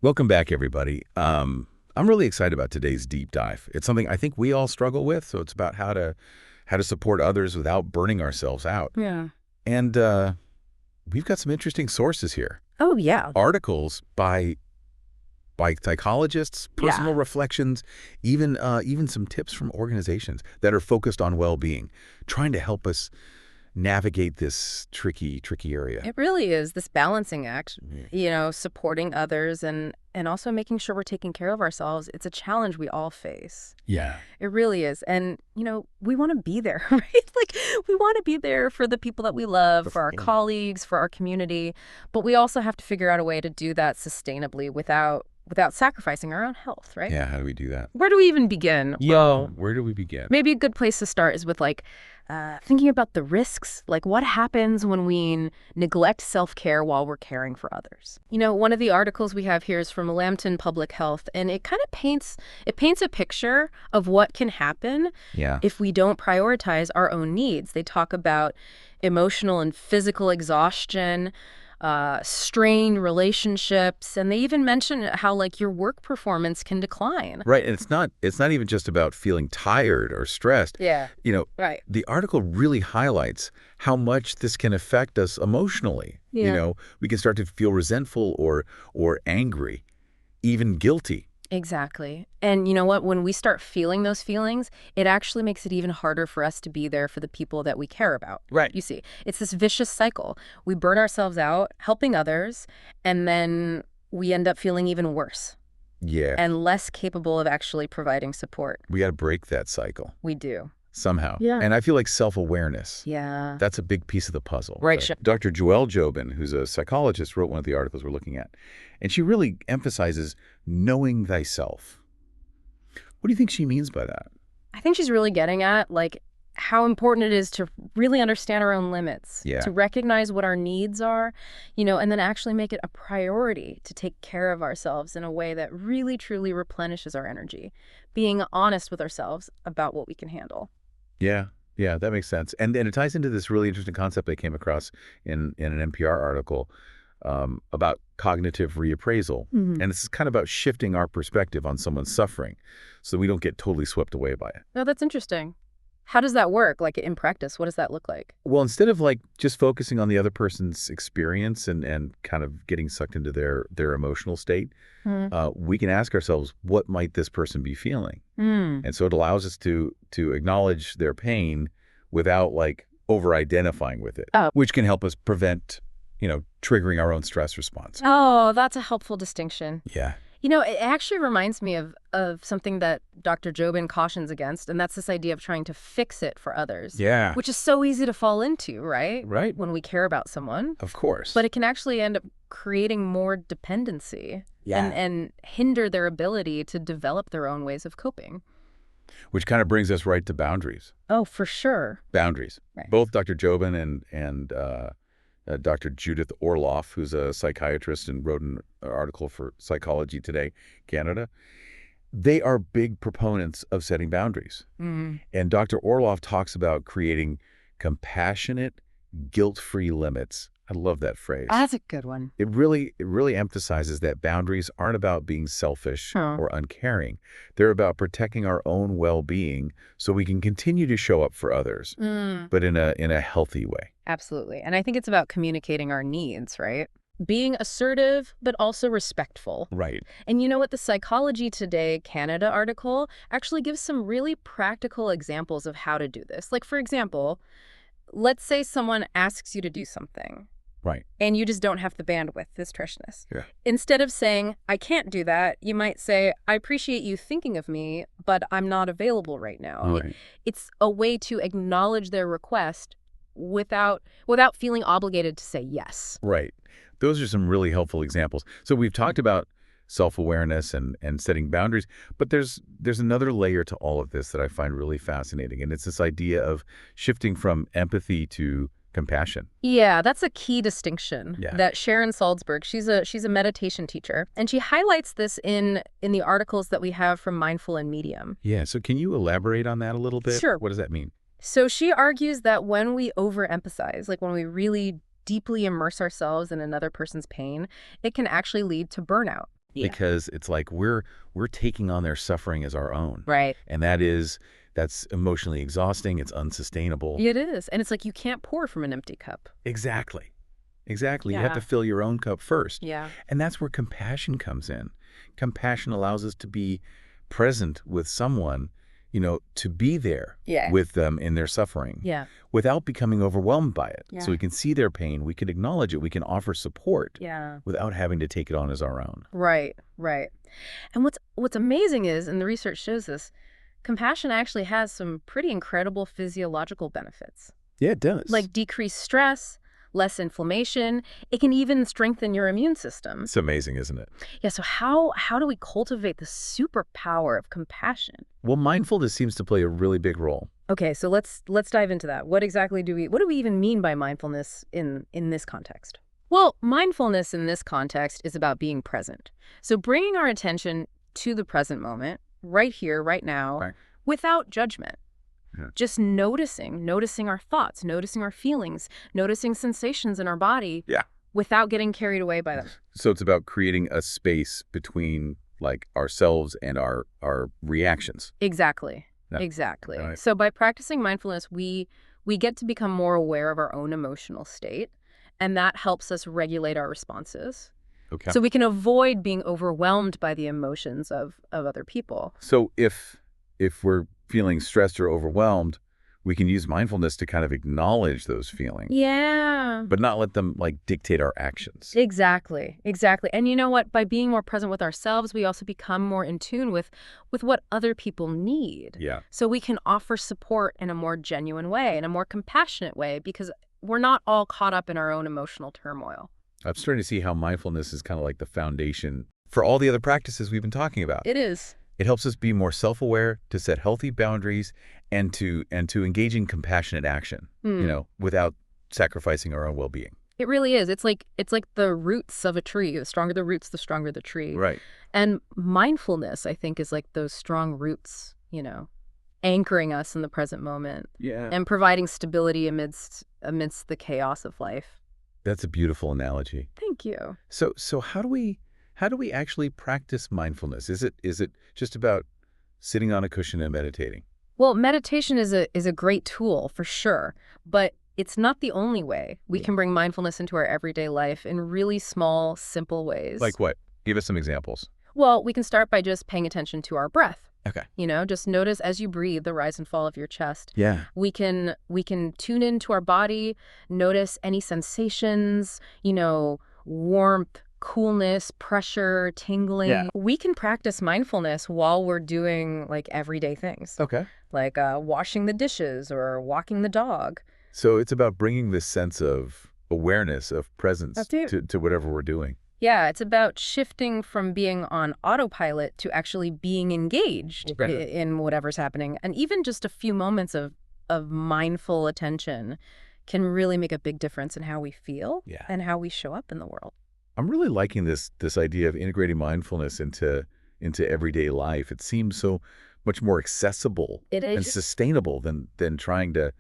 Welcome back, everybody. I'm really excited about today's deep dive. It's something I think we all struggle with, so it's about how to support others without burning ourselves out. Yeah. And we've got some interesting sources here. Oh, yeah. Articles by psychologists, Yeah. personal reflections, even some tips from organizations that are focused on well-being, trying to help us navigate this tricky area. It really is this balancing act, Mm. supporting others and also making sure we're taking care of ourselves. It's a challenge we all face. Yeah. It really is. And, we want to be there, right? Like, we want to be there for the people that we love, for our Yeah. colleagues, for our community. But we also have to figure out a way to do that sustainably without sacrificing our own health, right? Yeah, how do we do that? Where do we even begin? Yeah, Well, where do we begin? maybe a good place to start is with thinking about the risks, like what happens when we neglect self-care while we're caring for others. One of the articles we have here is from Lambton Public Health, and it kind of paints a picture of what can happen Yeah. if we don't prioritize our own needs. They talk about emotional and physical exhaustion, strained relationships, and they even mention how your work performance can decline. Right, and it's not even just about feeling tired or stressed. Yeah, You know, right. the article really highlights how much this can affect us emotionally. Yeah. We can start to feel resentful or angry, even guilty. Exactly. And you know what? When we start feeling those feelings, it actually makes it even harder for us to be there for the people that we care about. Right. You see, it's this vicious cycle. We burn ourselves out helping others, and then we end up feeling even worse Yeah. and less capable of actually providing support. We got to break that cycle We do. somehow. Yeah. And I feel like self-awareness. Yeah. That's a big piece of the puzzle. Right, sure. Dr. Joelle Jobin, who's a psychologist, wrote one of the articles we're looking at. And she really emphasizes knowing thyself. What do you think she means by that? I think she's really getting at how important it is to really understand our own limits, Yeah. to recognize what our needs are, and then actually make it a priority to take care of ourselves in a way that really truly replenishes our energy, being honest with ourselves about what we can handle. Yeah, yeah, that makes sense. And it ties into this really interesting concept I came across in an NPR article about cognitive reappraisal. Mhm. And this is kind of about shifting our perspective on someone's suffering so we don't get totally swept away by it. Oh, that's interesting. How does that work? In practice, what does that look like? Well, instead of just focusing on the other person's experience and kind of getting sucked into their emotional state, Mm. we can ask ourselves, what might this person be feeling? Mm. And so it allows us to acknowledge their pain without over-identifying with it, Oh. which can help us prevent, triggering our own stress response. Oh, that's a helpful distinction. Yeah. It actually reminds me of something that Dr. Jobin cautions against, and that's this idea of trying to fix it for others. Yeah. Which is so easy to fall into, right? Right. When we care about someone. Of course. But it can actually end up creating more dependency and hinder their ability to develop their own ways of coping. Which kind of brings us right to boundaries. Oh, for sure. Boundaries. Right. Both Dr. Jobin and Dr. Judith Orloff, who's a psychiatrist and wrote an article for Psychology Today, Canada, they are big proponents of setting boundaries. Mm. And Dr. Orloff talks about creating compassionate, guilt-free limits. I love that phrase. That's a good one. It really emphasizes that boundaries aren't about being selfish Huh. or uncaring. They're about protecting our own well-being so we can continue to show up for others, Mm. but in a healthy way. Absolutely. And I think it's about communicating our needs, right? Being assertive, but also respectful. Right. And you know what? The Psychology Today Canada article actually gives some really practical examples of how to do this. For example, let's say someone asks you to do something Right. and you just don't have the bandwidth, this Trishness. Yeah. Instead of saying, I can't do that, you might say, I appreciate you thinking of me, but I'm not available right now. Right. It's a way to acknowledge their request without feeling obligated to say yes. Right. Those are some really helpful examples. So we've talked about self-awareness and setting boundaries, but there's another layer to all of this that I find really fascinating, and it's this idea of shifting from empathy to compassion. Yeah, that's a key distinction Yeah. that Sharon Salzberg, she's a meditation teacher, and she highlights this in the articles that we have from Mindful and Medium. Yeah, so can you elaborate on that a little bit? Sure. What does that mean? So she argues that when we overemphasize, when we really deeply immerse ourselves in another person's pain, it can actually lead to burnout. Yeah. because it's like we're taking on their suffering as our own. Right. And that's emotionally exhausting. It's unsustainable. It is. And it's like you can't pour from an empty cup. Exactly. Exactly. You have to Yeah. fill your own cup first. Yeah. And that's where compassion comes in. Compassion allows us to be present with someone, to be there Yeah. with them in their suffering Yeah. without becoming overwhelmed by it. Yeah. So we can see their pain, we can acknowledge it, we can offer support Yeah. without having to take it on as our own. Right. Right. And what's amazing is, and the research shows this, compassion actually has some pretty incredible physiological benefits. Yeah, it does. Like decreased stress, less inflammation. It can even strengthen your immune system. It's amazing, isn't it? Yeah, so how do we cultivate the superpower of compassion? Well, mindfulness seems to play a really big role. Okay, so let's dive into that. What do we even mean by mindfulness in this context? Well, mindfulness in this context is about being present. So bringing our attention to the present moment, right here, right now, Right. without judgment. Yeah. Just noticing our thoughts, noticing our feelings, noticing sensations in our body. Yeah. Without getting carried away by them. So it's about creating a space between like ourselves and our reactions. Exactly. Yeah. Exactly. Right. So by practicing mindfulness, we get to become more aware of our own emotional state, and that helps us regulate our responses. Okay. So we can avoid being overwhelmed by the emotions of other people. So if we're feeling stressed or overwhelmed, we can use mindfulness to kind of acknowledge those feelings, Yeah. but not let them like dictate our actions. Exactly. Exactly. And you know what? By being more present with ourselves, we also become more in tune with what other people need. Yeah. So we can offer support in a more genuine way, in a more compassionate way, because we're not all caught up in our own emotional turmoil. I'm starting to see how mindfulness is kind of like the foundation for all the other practices we've been talking about. It is. It helps us be more self-aware, to set healthy boundaries, and to engage in compassionate action, without sacrificing our own well-being. It really is. It's like the roots of a tree. The stronger the roots, the stronger the tree. Right. And mindfulness, I think, is like those strong roots, anchoring us in the present moment Yeah. and providing stability amidst the chaos of life. That's a beautiful analogy. Thank you. So how do we actually practice mindfulness? Is it just about sitting on a cushion and meditating? Well, meditation is a great tool for sure, but it's not the only way we can bring mindfulness into our everyday life in really small, simple ways. Like what? Give us some examples. Well, we can start by just paying attention to our breath. Okay. Just notice as you breathe the rise and fall of your chest. Yeah. We can tune into our body, notice any sensations, warmth, coolness, pressure, tingling. Yeah. We can practice mindfulness while we're doing like everyday things, Okay. like washing the dishes or walking the dog. So it's about bringing this sense of awareness, of presence That's it. to whatever we're doing. Yeah, it's about shifting from being on autopilot to actually being engaged in whatever's happening. And even just a few moments of mindful attention can really make a big difference in how we feel and how we show up in the world. I'm really liking this idea of integrating mindfulness into everyday life. It seems so much more accessible and sustainable than trying to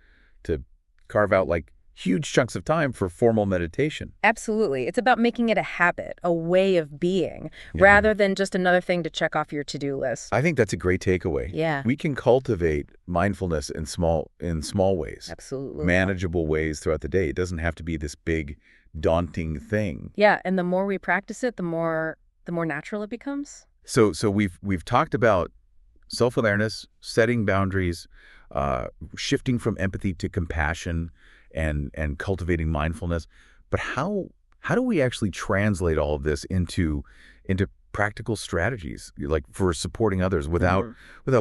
carve out like huge chunks of time for formal meditation. Absolutely. It's about making it a habit, a way of being, rather than just another thing to check off your to-do list. I think that's a great takeaway. Yeah. We can cultivate mindfulness in small ways. Absolutely. Manageable ways throughout the day. It doesn't have to be this big, daunting thing. Yeah, and the more we practice it, the more natural it becomes. So we've talked about self-awareness, setting boundaries, shifting from empathy to compassion, and cultivating mindfulness. But how do we actually translate all of this into practical strategies, like for supporting others without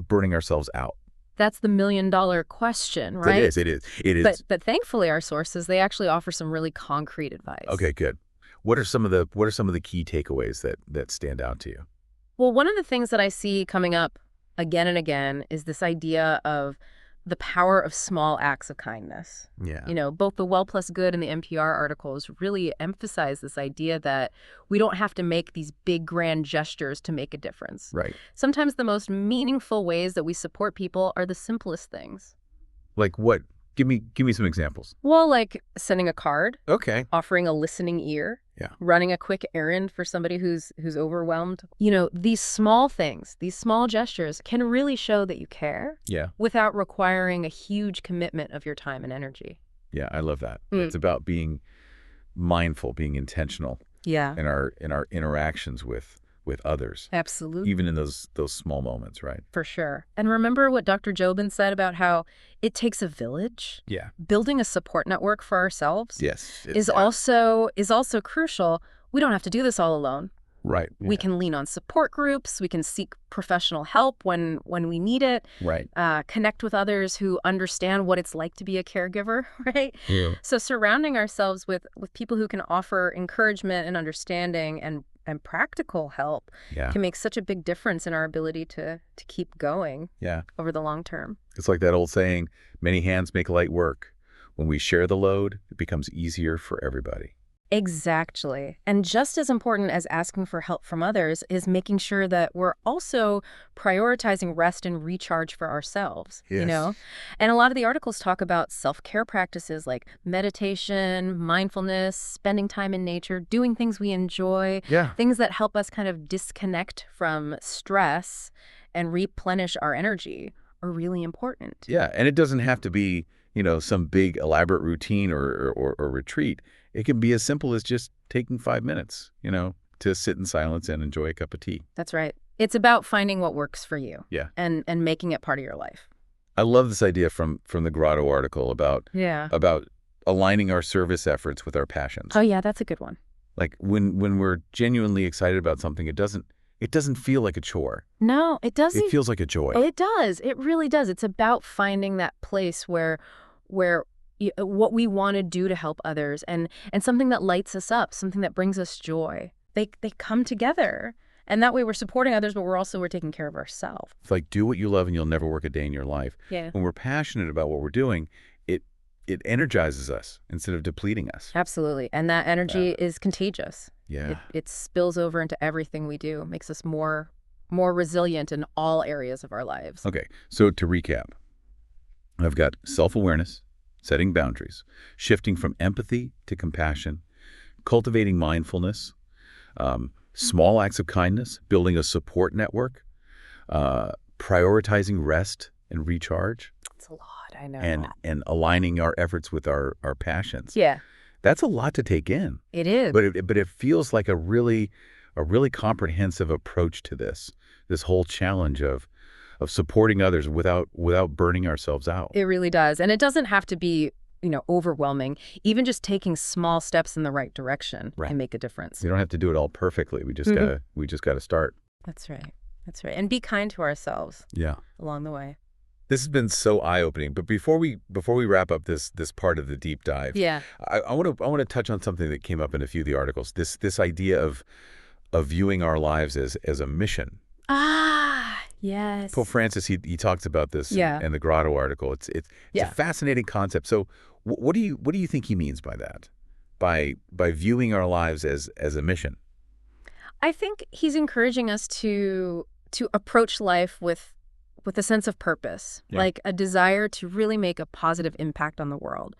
burning ourselves out? That's the million-dollar question, right? It is. But thankfully, our sources, they actually offer some really concrete advice. Okay, good. What are some of the key takeaways that stand out to you? Well, one of the things that I see coming up again and again is this idea of the power of small acts of kindness. Yeah. Both the Well Plus Good and the NPR articles really emphasize this idea that we don't have to make these big grand gestures to make a difference. Right. Sometimes Sometimes the most meaningful ways that we support people are the simplest things. Like what? Give me some examples. Well, like sending a card, Okay. offering a listening ear, Yeah. running a quick errand for somebody who's overwhelmed. You know, these small things, these small gestures can really show that you care Yeah. without requiring a huge commitment of your time and energy. Yeah, I love that. Mm. It's about being mindful, being intentional Yeah, in our interactions with others, absolutely. even in those small moments, right? For sure. And remember what Dr. Jobin said about how it takes a village? Yeah. Building a support network for ourselves Yes. is also crucial. We don't have to do this all alone. Right. We can lean on support groups. We can seek professional help when we need it. Right. Connect with others who understand what it's like to be a caregiver, right? Yeah. So surrounding ourselves with people who can offer encouragement and understanding and practical help Yeah. can make such a big difference in our ability to keep going Yeah. over the long term. It's like that old saying, many hands make light work. When we share the load, it becomes easier for everybody. Exactly. And just as important as asking for help from others is making sure that we're also prioritizing rest and recharge for ourselves, you Yes. know? And a lot of the articles talk about self-care practices like meditation, mindfulness, spending time in nature, doing things we enjoy, Yeah. things that help us kind of disconnect from stress and replenish our energy are really important. Yeah. And it doesn't have to be, some big elaborate routine or retreat. It can be as simple as just taking 5 minutes, to sit in silence and enjoy a cup of tea. That's right. It's about finding what works for you. Yeah. And making it part of your life. I love this idea from the Grotto article about Yeah. aligning our service efforts with our passions. Oh, yeah, that's a good one. Like when we're genuinely excited about something, it doesn't feel like a chore. No, it doesn't. It feels like a joy. It does. It really does. It's about finding that place where what we want to do to help others and something that lights us up, something that brings us joy. They come together. And that way we're supporting others, but we're taking care of ourselves. It's like, do what you love and you'll never work a day in your life. Yeah. When we're passionate about what we're doing, it energizes us instead of depleting us. Absolutely. And that energy is contagious. Yeah. It spills over into everything we do, makes us more resilient in all areas of our lives. Okay. So to recap, I've got self-awareness, setting boundaries, shifting from empathy to compassion, cultivating mindfulness, small acts of kindness, building a support network, prioritizing rest and recharge, It's a lot, I know. and aligning our efforts with our passions. Yeah, That's a lot to take in, it is. but it feels like a really comprehensive approach to this whole challenge of supporting others without burning ourselves out. It really does. And it doesn't have to be, overwhelming. Even just taking small steps in the right direction Right. can make a difference. We don't have to do it all perfectly. We just gotta start. That's right. That's right. And be kind to ourselves Yeah. along the way. This has been so eye-opening. But before we wrap up this part of the deep dive, Yeah. I want to touch on something that came up in a few of the articles. This idea of viewing our lives as a mission. Ah, yes. Pope Francis he talks about this Yeah. in the Grotto article. It's a Yeah. fascinating concept. So what do you think he means by that? By viewing our lives as a mission? I think he's encouraging us to approach life with a sense of purpose, Yeah. like a desire to really make a positive impact on the world,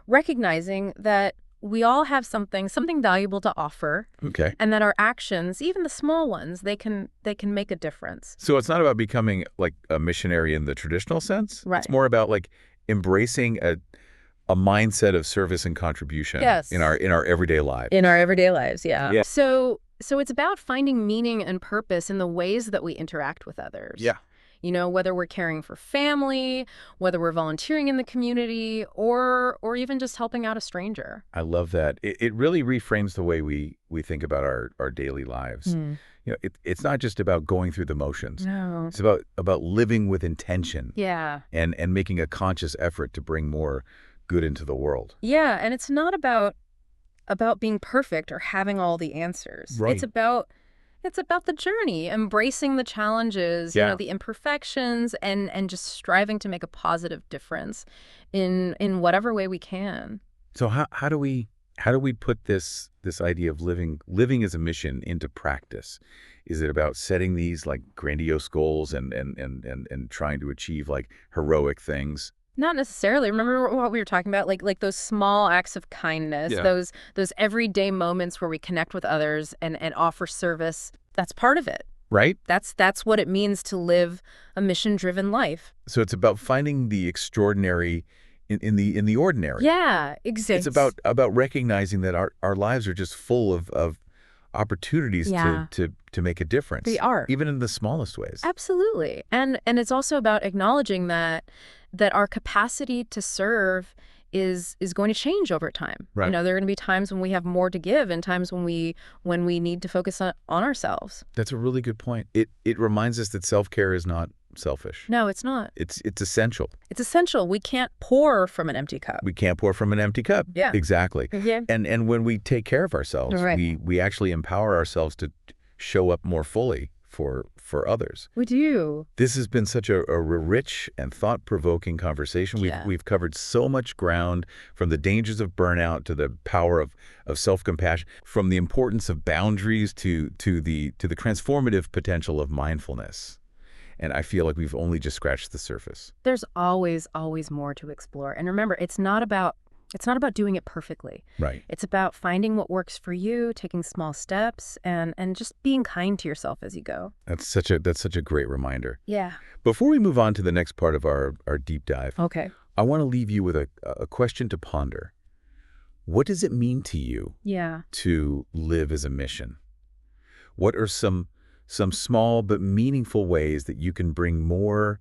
recognizing that we all have something valuable to offer, Okay. and that our actions, even the small ones, they can make a difference. So it's not about becoming like a missionary in the traditional sense. Right. It's more about like embracing a mindset of service and contribution Yes. in our everyday lives. In our everyday lives, yeah. Yeah. So it's about finding meaning and purpose in the ways that we interact with others. Yeah. Whether we're caring for family, whether we're volunteering in the community, or even just helping out a stranger. I love that. It really reframes the way we think about our daily lives. It's not just about going through the motions. No. It's about living with intention Yeah. and making a conscious effort to bring more good into the world. Yeah, and it's not about being perfect or having all the answers. Right. It's about the journey, embracing the challenges, Yeah. the imperfections, and just striving to make a positive difference in whatever way we can. So how do we put this idea of living as a mission into practice? Is it about setting these like grandiose goals and trying to achieve like heroic things? Not necessarily. Remember what we were talking about? Like those small acts of kindness, Yeah. those everyday moments where we connect with others and offer service. That's part of it. Right? That's what it means to live a mission-driven life. So it's about finding the extraordinary in the ordinary. Yeah, It's exactly. about recognizing that our lives are just full of opportunities Yeah, to make a they difference, are. even in the smallest ways. Absolutely. And it's also about acknowledging that our capacity to serve is going to change over time. Right. There are going to be times when we have more to give and times when we need to focus on ourselves. That's a really good point. It reminds us that self-care is not selfish. No, it's not. It's essential. It's essential. We can't pour from an empty cup. We can't pour from an empty cup. Yeah. Exactly. Yeah. And when we take care of ourselves, Right. we actually empower ourselves to show up more fully for others. We do. This has been such a rich and thought-provoking conversation. Yeah. We've covered so much ground, from the dangers of burnout to the power of self-compassion, from the importance of boundaries to the transformative potential of mindfulness. And I feel like we've only just scratched the surface. There's always, always more to explore. And remember, it's not about doing it perfectly. Right. It's about finding what works for you, taking small steps, and just being kind to yourself as you go. That's such a great reminder. Yeah. Before we move on to the next part of our deep dive, Okay. I want to leave you with a question to ponder. What does it mean to you Yeah. to live as a mission? What are some small but meaningful ways that you can bring more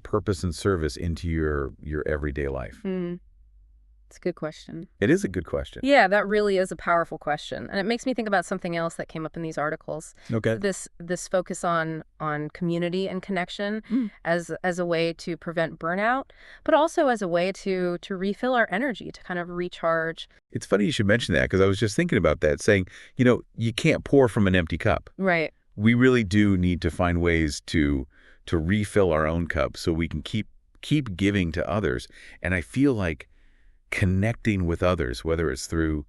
purpose and service into your everyday life? It's a good question. It is a good question. Yeah, that really is a powerful question. And it makes me think about something else that came up in these articles. Okay. This focus on community and connection as a way to prevent burnout, but also as a way to refill our energy, to kind of recharge. It's funny you should mention that, because I was just thinking about that, saying, you can't pour from an empty cup. Right. We really do need to find ways to refill our own cup so we can keep giving to others. And I feel like connecting with others, whether it's through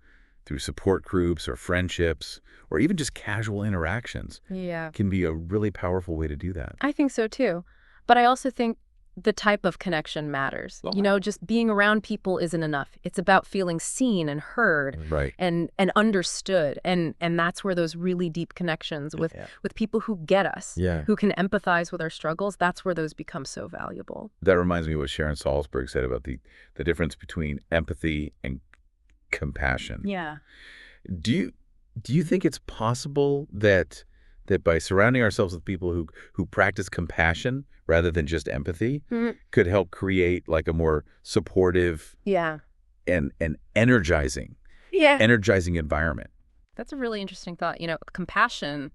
support groups or friendships or even just casual interactions, Yeah. can be a really powerful way to do that. I think so too. But I also think the type of connection matters. Just being around people isn't enough. It's about feeling seen and heard Right. and understood. And that's where those really deep connections with people who get us, Yeah. who can empathize with our struggles, that's where those become so valuable. That reminds me of what Sharon Salzberg said about the difference between empathy and compassion. Yeah. Do you think it's possible that by surrounding ourselves with people who practice compassion rather than just empathy could help create like a more supportive Yeah. and energizing Yeah. environment? That's a really interesting thought. Compassion,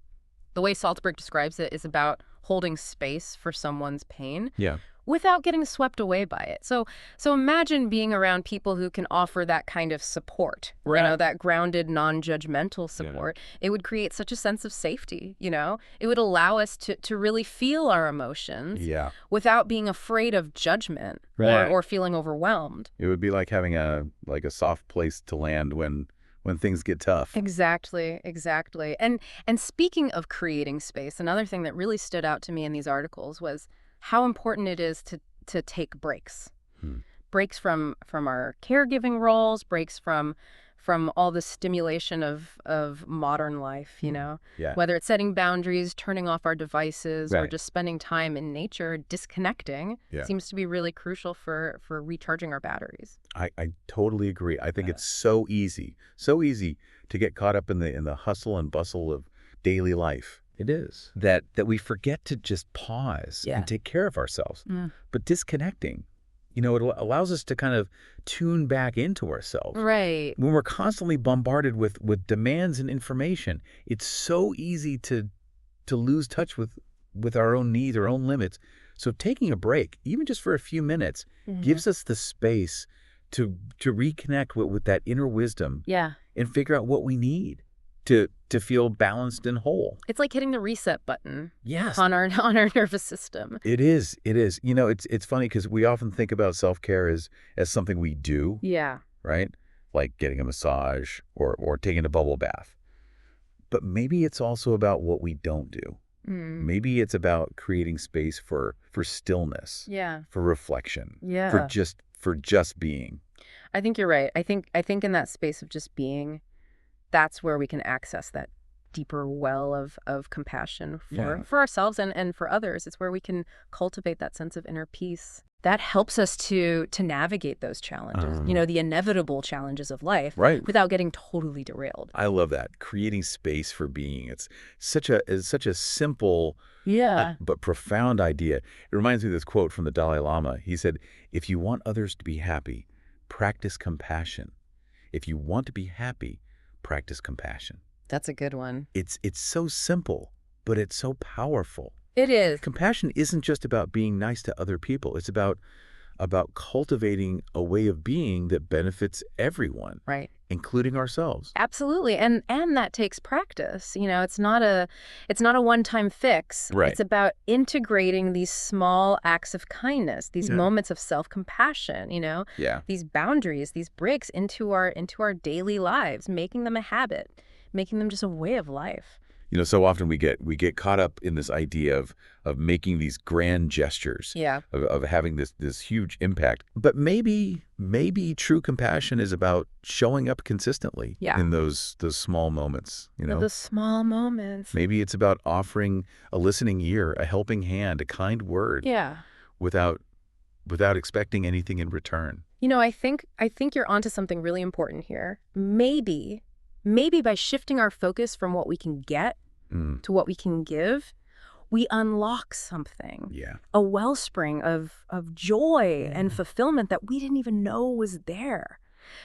the way Salzberg describes it, is about holding space for someone's pain Yeah. without getting swept away by it. So imagine being around people who can offer that kind of support, Right. that grounded, non-judgmental support. It would create such a sense of safety, It would allow us to really feel our emotions Yeah. without being afraid of judgment Right. or feeling overwhelmed. It would be like having a soft place to land when things get tough. Exactly. And speaking of creating space, another thing that really stood out to me in these articles was how important it is to take breaks. Breaks from our caregiving roles, breaks from all the stimulation of modern life, Yeah. Whether it's setting boundaries, turning off our devices, or Right. just spending time in nature, disconnecting Yeah. seems to be really crucial for recharging our batteries. I totally agree. I think it's so easy to get caught up in the hustle and bustle of daily life. It is. That we forget to just pause Yeah. and take care of ourselves. Mm. But disconnecting, it allows us to kind of tune back into ourselves. Right. When we're constantly bombarded with demands and information, it's so easy to lose touch with our own needs, our own limits. So taking a break, even just for a few minutes, gives us the space to reconnect with that inner wisdom Yeah. and figure out what we need to feel balanced and whole. It's like hitting the reset button Yes. on our nervous system. It is. It's funny because we often think about self-care as something we do, Yeah. right? Like getting a massage or taking a bubble bath. But maybe it's also about what we don't do. Mm. Maybe it's about creating space for stillness, Yeah. for reflection, Yeah. for just being. I think you're right. I think in that space of just being, that's where we can access that deeper well of compassion Yeah. for ourselves and for others. It's where we can cultivate that sense of inner peace. That helps us to navigate those challenges, the inevitable challenges of life Right. without getting totally derailed. I love that. Creating space for being. It's such a simple Yeah. but profound idea. It reminds me of this quote from the Dalai Lama. He said, "If you want others to be happy, practice compassion. If you want to be happy, practice compassion." That's a good one. It's so simple, but it's so powerful. It is. Compassion isn't just about being nice to other people. It's about cultivating a way of being that benefits everyone, Right. including ourselves. Absolutely. And that takes practice. It's not a one-time fix. Right. It's about integrating these small acts of kindness, these Yeah. moments of self-compassion, Yeah. these boundaries, these breaks into our daily lives, making them a habit, making them just a way of life. So often we get caught up in this idea of making these grand gestures, Yeah. of having this huge impact. But maybe true compassion is about showing up consistently Yeah. in those small moments, The small moments. Maybe it's about offering a listening ear, a helping hand, a kind word Yeah. without expecting anything in return. I think you're onto something really important here. Maybe by shifting our focus from what we can get Mm, to what we can give, we unlock something, yeah. a wellspring of joy Yeah. and fulfillment that we didn't even know was there.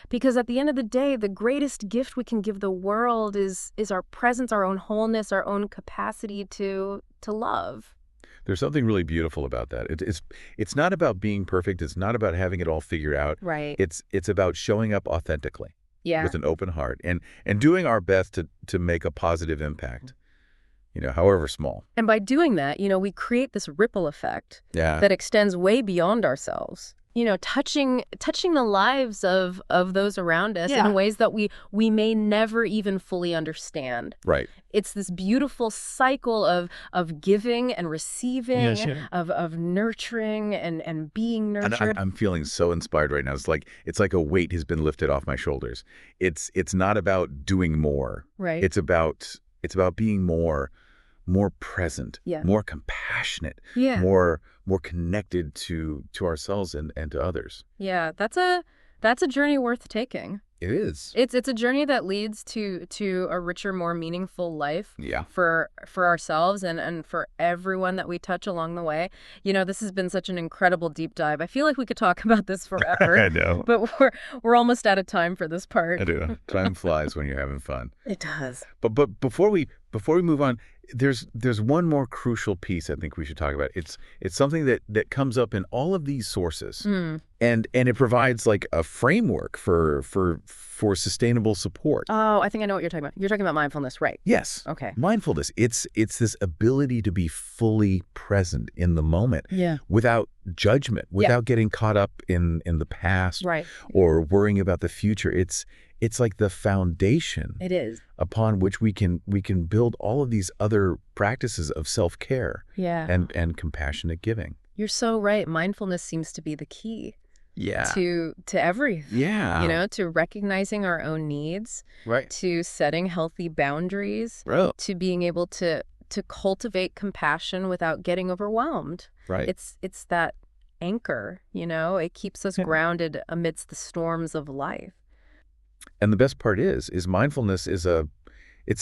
Because at the end of the day, the greatest gift we can give the world is our presence, our own wholeness, our own capacity to love. There's something really beautiful about that. It's not about being perfect. It's not about having it all figured out. Right. It's about showing up authentically Yeah. with an open heart and doing our best to make a positive impact, however small. And by doing that, we create this ripple effect Yeah. that extends way beyond ourselves. Touching the lives of those around us Yeah. in ways that we may never even fully understand. Right. It's this beautiful cycle of giving and receiving, Yeah, sure. of nurturing and being And nurtured. I'm feeling so inspired right now. It's like a weight has been lifted off my shoulders. It's not about doing more. Right. It's about being more present, Yeah. more compassionate, Yeah. more connected to ourselves and to others. Yeah, that's a journey worth taking. It is. It's a journey that leads to a richer, more meaningful life Yeah. for ourselves and for everyone that we touch along the way. This has been such an incredible deep dive. I feel like we could talk about this forever. I know. But we're almost out of time for this part. I do. Time flies when you're having fun. It does. But before we move on, there's one more crucial piece I think we should talk about. It's something that comes up in all of these sources, Mm. and it provides like a framework for sustainable support. Oh, I think I know what you're talking about. You're talking about mindfulness, right? Yes. Okay. Mindfulness. It's this ability to be fully present in the moment Yeah. without judgment, without getting caught up in the past Right. or worrying about the future. It's like the foundation It is. upon which we can build all of these other practices of self-care Yeah. and compassionate giving. You're so right. Mindfulness seems to be the key Yeah. to everything. Yeah. To recognizing our own needs, Right. to setting healthy boundaries, Bro. to being able to cultivate compassion without getting overwhelmed. Right. It's that anchor, it keeps us Yeah. grounded amidst the storms of life. And the best part is mindfulness it's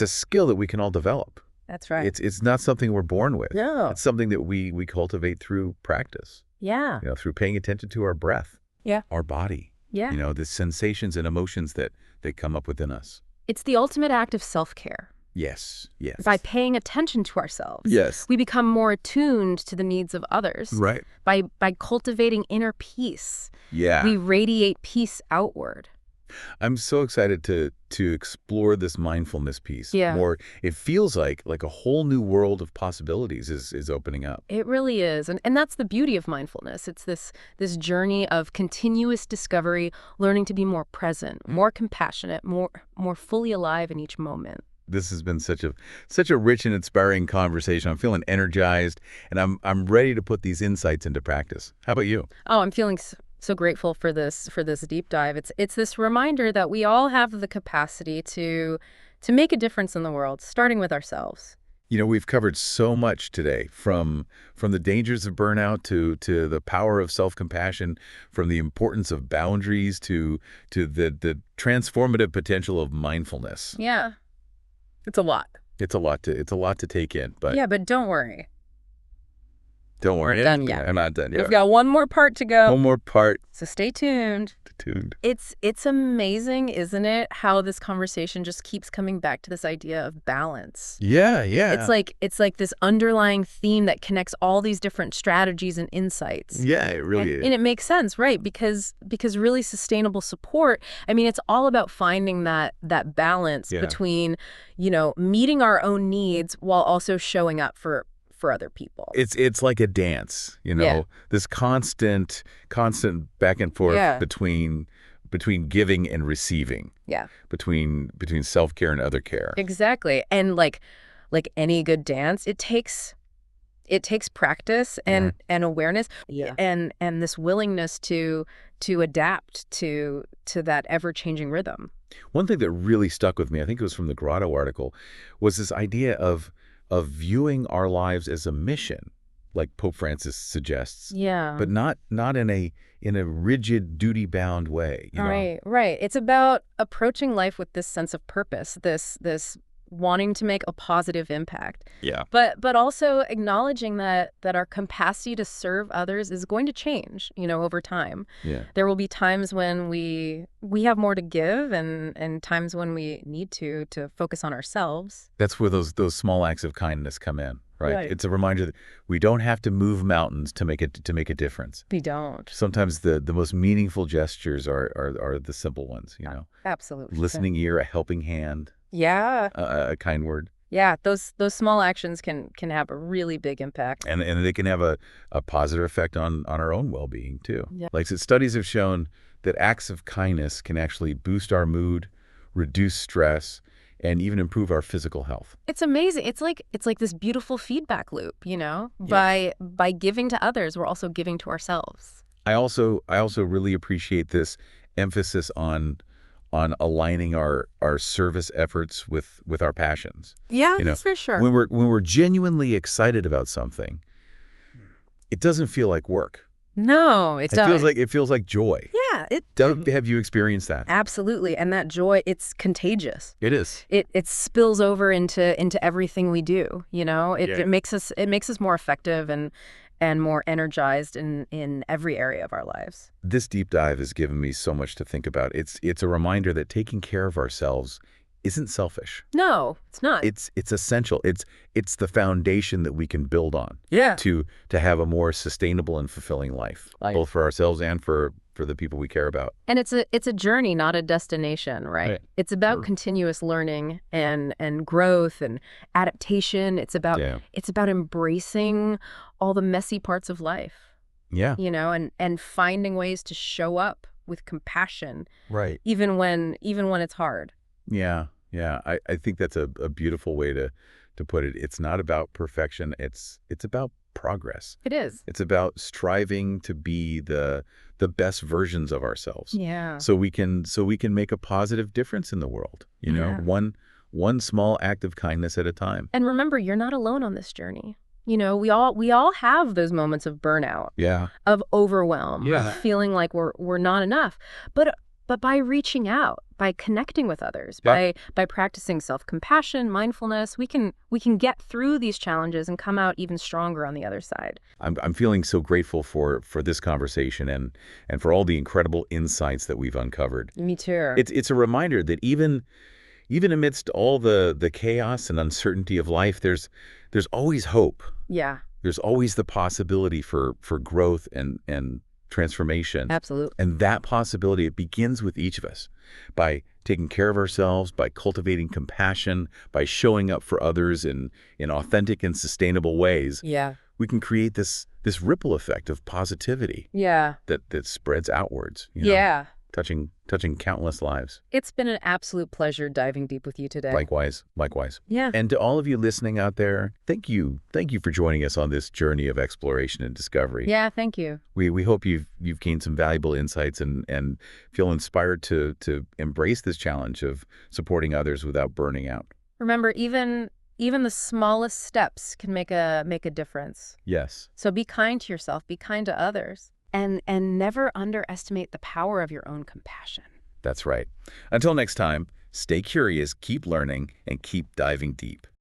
a skill that we can all develop. That's right. It's not something we're born with. No. It's something that we cultivate through practice, Yeah. through paying attention to our breath, Yeah. our body, Yeah. the sensations and emotions that come up within us. It's the ultimate act of self-care. Yes. Yes. By paying attention to ourselves, Yes. we become more attuned to the needs of others. Right. By cultivating inner peace, Yeah. we radiate peace outward. I'm so excited to explore this mindfulness piece Yeah. more. It feels like a whole new world of possibilities is opening up. It really is. And that's the beauty of mindfulness. It's this journey of continuous discovery, learning to be more present, more compassionate, more fully alive in each moment. This has been such a rich and inspiring conversation. I'm feeling energized, and I'm ready to put these insights into practice. How about you? Oh, I'm feeling so grateful for this deep dive. It's this reminder that we all have the capacity to make a difference in the world, starting with ourselves. We've covered so much today, from the dangers of burnout to the power of self-compassion, from the importance of boundaries to the transformative potential of mindfulness. Yeah, it's a lot. It's a lot to take in, but Yeah, but don't worry. don't worry. We're done yet. I'm not done We've yet. got one more part to go, One more part so stay tuned. tuned. It's amazing, isn't it, how this conversation just keeps coming back to this idea of balance. Yeah, yeah. It's like this underlying theme that connects all these different strategies and insights. Yeah, it really is. And it makes sense, right? Because really sustainable support, I mean, it's all about finding that balance Yeah. between, meeting our own needs while also showing up for other people. It's like a dance, Yeah. this constant back and forth Yeah. between giving and receiving, Yeah. between self-care and other care. Exactly. And like any good dance, it takes practice and awareness. Yeah. And this willingness to adapt to that ever-changing rhythm. One thing that really stuck with me, I think it was from the Grotto article, was this idea of viewing our lives as a mission, like Pope Francis suggests, Yeah. but not in a rigid, duty-bound way. Right. It's about approaching life with this sense of purpose, this wanting to make a positive impact. Yeah. But also acknowledging that our capacity to serve others is going to change, over time. Yeah. There will be times when we have more to give and times when we need to focus on ourselves. That's where those small acts of kindness come in, right? Right. It's a reminder that we don't have to move mountains to make a difference. We don't. Sometimes the most meaningful gestures are the simple ones, Absolutely. Listening ear, a helping hand, Yeah. a kind word. Yeah, those small actions can have a really big impact. And they can have a positive effect on our own well-being too. Yeah. Like studies have shown that acts of kindness can actually boost our mood, reduce stress, and even improve our physical health. It's amazing. It's like this beautiful feedback loop, By giving to others, we're also giving to ourselves. I also really appreciate this emphasis on aligning our service efforts with our passions. Yeah, You know, that's for sure. When we're genuinely excited about something, it doesn't feel like work. No, it doesn't. It feels like joy. Yeah, it Have you experienced that? absolutely. And that joy, it's contagious. It is. It spills over into everything we do, It makes us more effective and more energized in every area of our lives. This deep dive has given me so much to think about. It's a reminder that taking care of ourselves isn't selfish. No, it's not. It's essential. It's the foundation that we can build on Yeah. to have a more sustainable and fulfilling life, both for ourselves and for the people we care about. And it's a journey, not a destination, right? Right. It's about Sure. continuous learning and growth and adaptation. It's about Yeah. embracing all the messy parts of life, Yeah. and finding ways to show up with compassion, Right. even when it's hard. Yeah. Yeah. I think that's a beautiful way to put it. It's not about perfection. It's about progress. It is. It's about striving to be the best versions of ourselves. Yeah. So we can make a positive difference in the world, Yeah. one small act of kindness at a time. And remember, you're not alone on this journey. We all have those moments of burnout, Yeah. of overwhelm, Yeah. of feeling like we're not enough. But by reaching out, by connecting with others, Yeah. by practicing self-compassion, mindfulness, we can get through these challenges and come out even stronger on the other side. I'm feeling so grateful for this conversation and for all the incredible insights that we've uncovered. Me too. It's a reminder that even amidst all the chaos and uncertainty of life, there's always hope. Yeah, There's always the possibility for growth and transformation. absolutely. And that possibility, it begins with each of us by taking care of ourselves, by cultivating compassion, by showing up for others in authentic and sustainable ways. Yeah. We can create this ripple effect of positivity Yeah. that spreads outwards. you know? Yeah. touching countless lives. It's been an absolute pleasure diving deep with you today. Likewise, likewise. Yeah. And to all of you listening out there, thank you. Thank you for joining us on this journey of exploration and discovery. Yeah, thank you. We hope you've gained some valuable insights and feel inspired to embrace this challenge of supporting others without burning out. Remember, even the smallest steps can make a difference. Yes. So be kind to yourself, be kind to others, and never underestimate the power of your own compassion. That's right. Until next time, stay curious, keep learning, and keep diving deep.